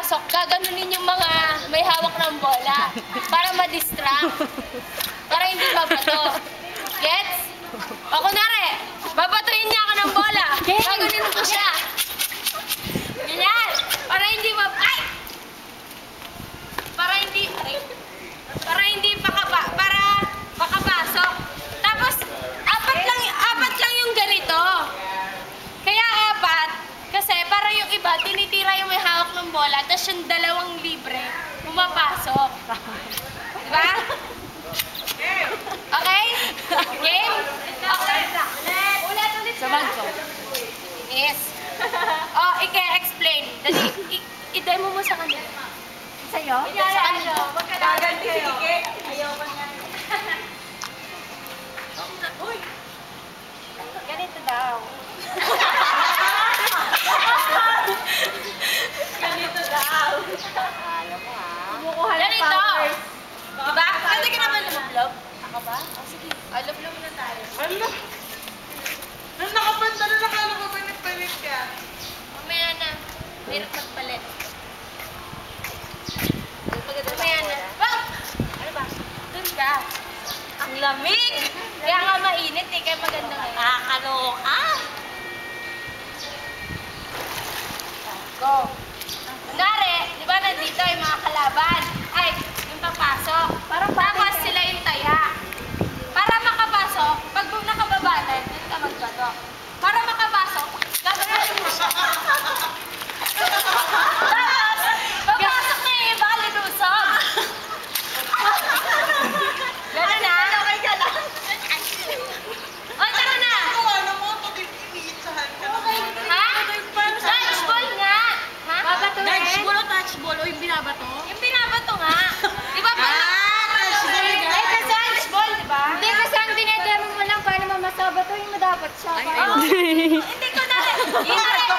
pagpasok, gaganunin yung mga may hawak ng bola para ma-distract. Para hindi mabato. Gets? O kunwari, babatuhin niya ako ng bola. Gaganunin ko siya. Ganyan. Para hindi ay! Para hindi makapasok. Tapos, apat lang yung ganito. Kaya apat, kasi para yung iba, tinitira yung may hawak ng bola, tapos yung dalawang libre, pumapasok. Diba? Okay? Game? Okay. Ulit. Sa bangko. Yes. Oh, i-explain. Dali, i-demo mo sa kanila. Sa'yo? Sa kanila. Gaganti si Kike. Ayaw pa nga. Uy! Ganito daw. Ganito daw. Ayaw mo ah. Kumukuha ng Ganito. powers. Diba? Pwede ka naman lumublob. Ako ba? Oh, sige. Lublob na tayo. Ano? Nung nakapanta na nakala ko ba nagpalit ka? Mamaya na. Hirap magpalit. Mamaya na. Bang! Ano ba? Doon ka. Ang lamig! Kaya nga mainit eh. Kaya maganda ngayon. Nakakaloka! Go. Kunwari, di ba nandito yung mga kalaban? Ay, yung papasok. Tapos sila yung taya. Para makapasok, pag nakababa na, dito ka magbato. Para makapasok, gagawin mo siya. Tapos, papasok na eh, baka lilusog. Gano'n na? Okay ka lang. O, tara na. Kung ano mo, pag iniitsahan ka na. Ha? Dodgeball nga. Ha? Dodgeball o touchball o yung binabato? Yung binabato nga. Di ba? touchball Ay, kasi dodgeball, di ba? Hindi, kasi ang dinedemo mo lang paano mamasabato yung madapat siya. Ay, Oo. Hindi ko na. Yun na rin.